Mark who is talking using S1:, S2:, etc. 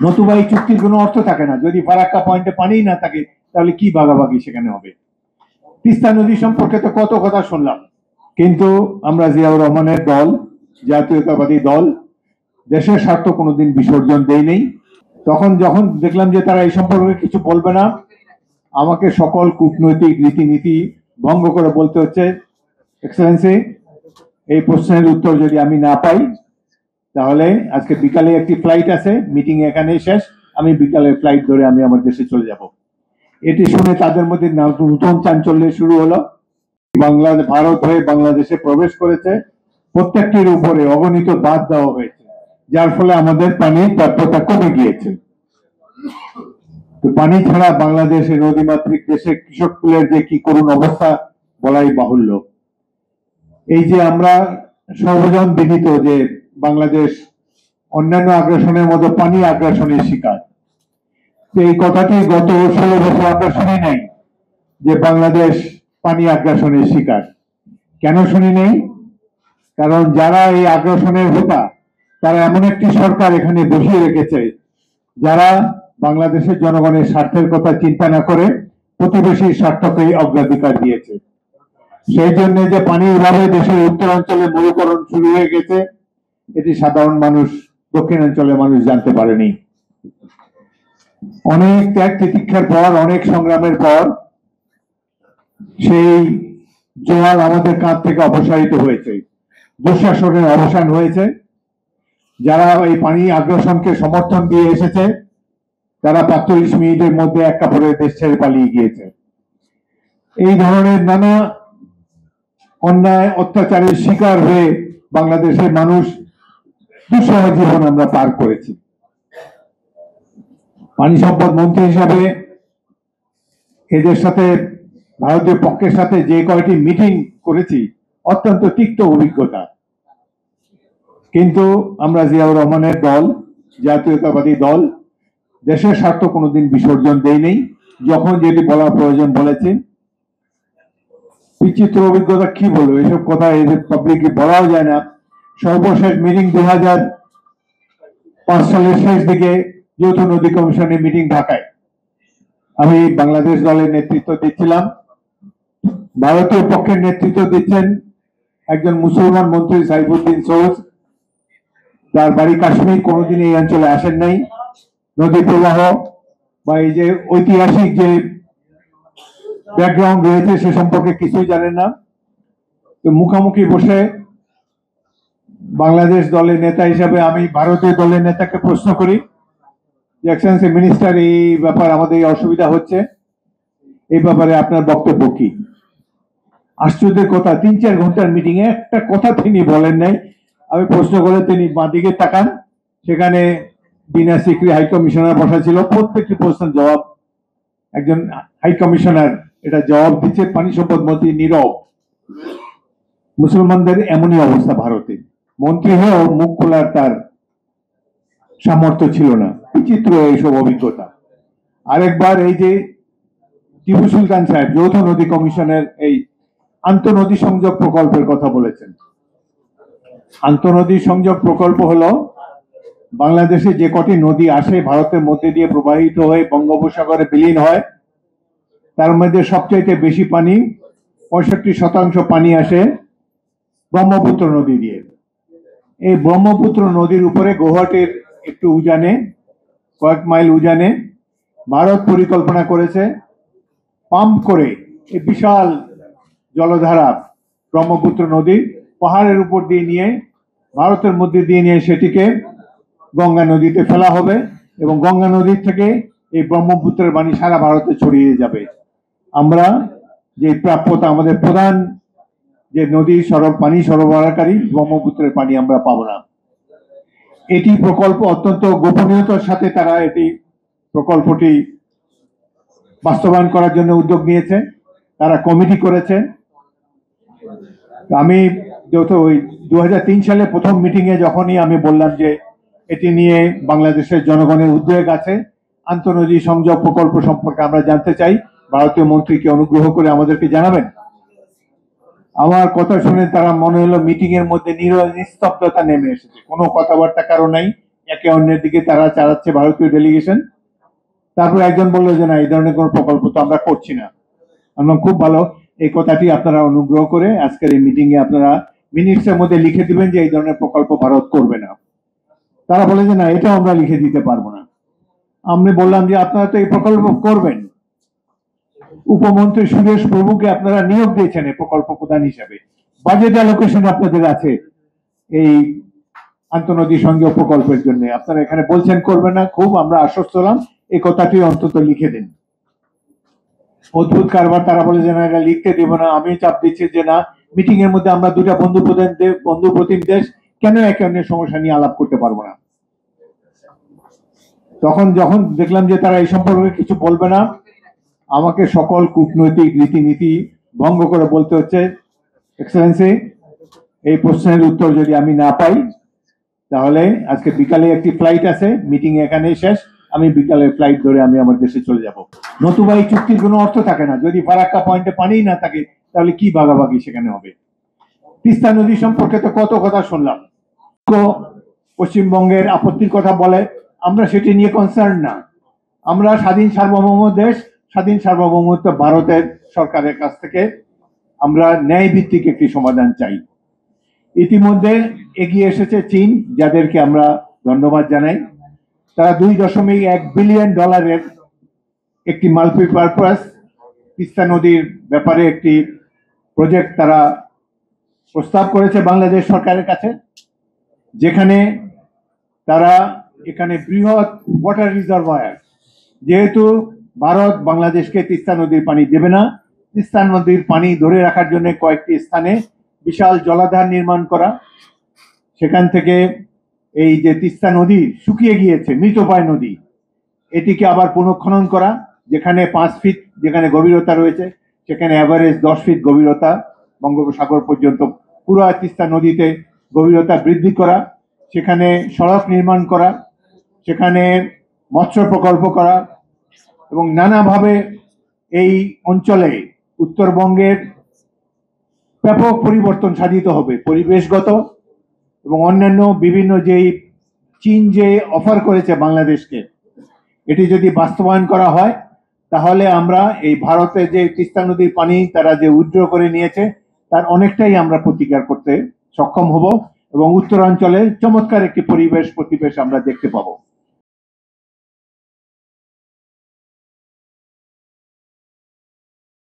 S1: নতুবা এই চুক্তির কোনো অর্থ থাকে না। যদি ফারাক্কা পয়েন্টে পানি না থাকে তাহলে কি ভাগাভাগি সেখানে হবে? তিস্তা নদী সম্পর্কে তো কত কথা শুনলাম, কিন্তু আমরা জিয়াউর রহমানের দল, জাতীয়তাবাদী দল, দেশের স্বার্থ কোনোদিন বিসর্জন দেই নেই। তখন যখন দেখলাম যে তারা এই সম্পর্কে কিছু বলবে না, আমাকে সকল কূটনৈতিক রীতিনীতি ভঙ্গ করে বলতে হচ্ছে, এক্সেলেন্সি, এই প্রশ্নের উত্তর যদি আমি না পাই তাহলে আজকে বিকালে একটি ফ্লাইট আছে, মিটিং এখানেই শেষ, আমি বিকালের ফ্লাইট ধরে আমি আমার দেশে চলে যাব। এটি শুনে তাদের মধ্যে নতুন চাঞ্চল্য শুরু হলো। ভারত হয়ে বাংলাদেশে প্রবেশ করেছে, প্রত্যেকটির উপরে অগণিত বাদ দেওয়া হয়েছে, যার ফলে আমাদের পানির প্রাপ্যতা কমে গিয়েছে। তো পানি ছাড়া বাংলাদেশের নদীমাতৃক দেশে কৃষক কুলের যে কি করুণ অবস্থা বলাই বাহুল্য। এই যে আমরা সর্বজন বিদিত যে বাংলাদেশ অন্যান্য আগ্রাসনের মতো পানি আগ্রাসনের শিকার, এই কথাটি গত 16 বছর আমরা শুনি নাই যে বাংলাদেশ পানি আগ্রাসনের শিকার। কেন শুনি নেই? কারণ যারা এই আগ্রাসনের হোতা তারা এমন একটি সরকার এখানে বসিয়ে রেখেছে যারা বাংলাদেশের জনগণের স্বার্থের কথা চিন্তা না করে প্রতিবেশীর স্বার্থকেই অগ্রাধিকার দিয়েছে। সেই জন্য যে পানির অভাবে দেশের উত্তরাঞ্চলে মরুকরণ শুরু হয়ে গেছে, এটি সাধারণ মানুষ, দক্ষিণাঞ্চলের মানুষ জানতে পারেনি। অনেক ত্যাগ তিতিক্ষার পর, অনেক সংগ্রামের পর সেই জোয়ার আমাদের কাঁধ থেকে অপসারিত হয়েছে, দুঃশাসনের অবসান হয়েছে। যারা এই পানি আগ্রাসনকে সমর্থন দিয়ে এসেছে তারা ৪৫ মিনিটের মধ্যে এক কাপড়ে দেশ ছেড়ে পালিয়ে গিয়েছে। এই ধরনের নানা অন্যায় অত্যাচারের শিকার হয়ে বাংলাদেশের মানুষ দুঃসহ জীবন আমরা পার করেছি। পানি সম্পদ মন্ত্রী হিসাবে এদের সাথে, ভারতীয় পক্ষের সাথে যে কয়টি মিটিং করেছি, অত্যন্ত তিক্ত অভিজ্ঞতা। কিন্তু আমরা জিয়াউর রহমানের দল, জাতীয়তাবাদী দল, দেশের স্বার্থ কোনোদিন বিসর্জন দেই নেই। যখন যেটি বলা প্রয়োজন বলেছি। বিচিত্র অভিজ্ঞতা কি বলবো, এসব কথা পাবলিকলি বলাও যায় না। সর্বশেষ মিটিং 2005 সালের শেষ দিকে যৌথ নদী কমিশনের মিটিং ঢাকায়। আমি বাংলাদেশ দলের নেতৃত্ব দিচ্ছিলাম, ভারতীয় পক্ষের নেতৃত্ব দিচ্ছেন একজন মুসলমান মন্ত্রী সাইফুদ্দিন সৌদ। তার বাড়ি কাশ্মীর, কোনোদিন এই অঞ্চলে আসেন নাই। নদী প্রবাহ বা এই যে ঐতিহাসিক যে ব্যাকগ্রাউন্ড রয়েছে সে সম্পর্কে কিছুই জানেন না। তো মুখামুখি বসে বাংলাদেশ দলের নেতা হিসাবে আমি ভারতীয় দলের নেতাকে প্রশ্ন করি যে, এক্সেলেন্সি মিনিস্টার, এই ব্যাপার আমাদের অসুবিধা হচ্ছে, এই ব্যাপারে আপনার বক্তব্য কি? আশ্চর্যের কথা, ৩-৪ ঘন্টার মিটিং এ একটা কথা তিনি বলেন নাই। আমি প্রশ্ন করে তিনি বাঁদিকে তাকান, সেখানে বিনা সিকরি হাই কমিশনার বসা ছিল। প্রত্যেকটি প্রশ্নের জবাব একজন হাই কমিশনার এটা জবাব দিচ্ছে, পানি সম্পদ মন্ত্রী নীরব। মুসলমানদের এমনই অবস্থা ভারতে, মন্ত্রী হয়েও মুখ খোলার তার সামর্থ্য ছিল না। বিচিত্র এইসব অভিজ্ঞতা। আরেকবার এই যে টিপু সুলতান সাহেব যৌথ নদী কমিশনের এই আন্তঃনদী সংযোগ প্রকল্পের কথা বলেছেন। আন্তঃনদী সংযোগ প্রকল্প হলো বাংলাদেশে যে কটি নদী আসে ভারতের মধ্যে দিয়ে প্রবাহিত হয়ে বঙ্গোপসাগরে বিলীন হয়, তার মধ্যে সবচাইতে বেশি পানি, ৬৫% পানি আসে ব্রহ্মপুত্র নদী দিয়ে। এই ব্রহ্মপুত্র নদীর উপরে গৌহাটির একটু উজানে, কয়েক মাইল উজানে ভারত পরিকল্পনা করেছে পাম্প করে এই বিশাল জলধারা ব্রহ্মপুত্র নদী পাহাড়ের উপর দিয়ে নিয়ে, ভারতের মধ্যে দিয়ে নিয়ে সেটিকে গঙ্গা নদীতে ফেলা হবে এবং গঙ্গা নদীর থেকে এই ব্রহ্মপুত্রের পানি সারা ভারতে ছড়িয়ে যাবে। আমরা যে প্রাপ্যতা, আমাদের প্রধান যে নদী পানি সরবরাহকারী ব্রহ্মপুত্রের পানি আমরা পাবো না। এটি প্রকল্প অত্যন্ত গোপনীয়তার সাথে তারা এটি প্রকল্পটি বাস্তবায়ন করার জন্য উদ্যোগ নিয়েছে। তারা কমিটি করেছে। আমি যত ওই 2003 সালে প্রথম মিটিং এ যখনই আমি বললাম যে এটি নিয়ে বাংলাদেশের জনগণের উদ্বেগ আছে, আন্তঃনদী সংযোগ প্রকল্প সম্পর্কে আমরা জানতে চাই, ভারতীয় মন্ত্রীকে অনুগ্রহ করে আমাদেরকে জানাবেন। আমার কথা শুনে তারা মনে হলো মিটিং এর মধ্যে নিস্তব্ধতা নেমে এসেছে, কোনো কথাবার্তা কারো নাই, একে অন্যের দিকে তারা চালাচ্ছে ভারতীয় ডেলিগেশন। তারপর একজন বললো যে না, এই ধরনের কোনো প্রকল্প তো আমরা করছি না। আমরা খুব ভালো, এই কথাটি আপনারা অনুগ্রহ করে আজকের এই মিটিং এ আপনারা মিনিটসের মধ্যে লিখে দিবেন যে এই ধরনের প্রকল্প ভারত করবে না। তারা বলে যে না, এটা আমরা লিখে দিতে পারবো না। আমি বললাম যে আপনারা তো এই প্রকল্প করবেন, উপমন্ত্রী সুরেশ প্রভুকে আপনারা নিয়োগ দিয়েছেন এই প্রকল্প প্রধান হিসাবে, বাজেট অ্যালোকেশন আপনাদের আছে এই আন্তঃনদী সংযোগ প্রকল্পের জন্য, আপনারা এখানে বলছেন করবেন না। খুব আমরা আশ্বস্ত হলাম, এই কথাটি অন্তত লিখে দিন। অদ্ভুত কারবার, তারা বলে যে না, এটা লিখতে দেবো না। আমি চাপ দিচ্ছি যে না, মিটিং এর মধ্যে আমরা দুটা বন্ধু প্রতিম দেশ কেন একে অন্যের সমস্যা নিয়ে আলাপ করতে পারবো না। তখন যখন দেখলাম যে তারা এই সম্পর্কে কিছু বলবে না, আমাকে সকল কূটনৈতিক রীতিনীতি ভঙ্গ করে বলতে হচ্ছে, এক্সেলেন্সি, এই প্রশ্নের উত্তর যদি আমি না পাই তাহলে আজকে বিকালে একটি ফ্লাইট আছে, মিটিং এখানেই শেষ, আমি বিকালের ফ্লাইট ধরে আমি আমার দেশে চলে যাব। নতুবা এই চুক্তির কোনো অর্থ থাকে না। যদি ফারাক্কা পয়েন্টে পানিই না থাকে তাহলে কি ভাগাভাগি সেখানে হবে? তিস্তা নদী সম্পর্কে তো কত কথা শুনলাম। পশ্চিমবঙ্গের আপত্তির কথা বলে, আমরা সেটি নিয়ে কনসার্ন না। আমরা স্বাধীন সার্বভৌম দেশ, স্বাধীন সার্বভৌমত্ব ভারতের সরকারের কাছ থেকে আমরা ন্যায় ভিত্তিক একটি সমাধান চাই। ইতিমধ্যে এগিয়ে এসেছে চীন, যাদেরকে আমরা ধন্যবাদ জানাই। তারা $2.1 বিলিয়ন একটি মাল্টিপারপাস তিস্তা নদীর ব্যাপারে একটি প্রজেক্ট তারা প্রস্তাব করেছে বাংলাদেশ সরকারের কাছে, যেখানে তারা এখানে বৃহৎ ওয়াটার রিজার্ভয়ার, যেহেতু ভারত বাংলাদেশকে তিস্তা নদীর পানি দেবে না, তিস্তা নদীর পানি ধরে রাখার জন্য কয়েকটি স্থানে বিশাল জলাধার নির্মাণ করা, সেখান থেকে এই যে তিস্তা নদী শুকিয়ে গিয়েছে, মৃতপ্রায় নদী, এটিকে আবার পুনঃখনন করা, যেখানে 5 ফিট যেখানে গভীরতা রয়েছে সেখানে অ্যাভারেজ 10 ফিট গভীরতা বঙ্গোপসাগর পর্যন্ত পুরো তিস্তা নদীতে গভীরতা বৃদ্ধি করা, সেখানে সড়ক নির্মাণ করা, সেখানে মৎস্য প্রকল্প করা এবং নানাভাবে এই অঞ্চলে উত্তরবঙ্গের ব্যাপক পরিবর্তন সাধিত হবে, পরিবেশগত এবং অন্যান্য বিভিন্ন যেই চীন যে অফার করেছে বাংলাদেশকে, এটি যদি বাস্তবায়ন করা হয় তাহলে আমরা এই ভারতে যে তিস্তা নদীর পানি তারা যে উইথড্র করে নিয়েছে তার অনেকটাই আমরা প্রতিকার করতে সক্ষম হব এবং উত্তরাঞ্চলে চমৎকার একটি পরিবেশ আমরা দেখতে পাবো।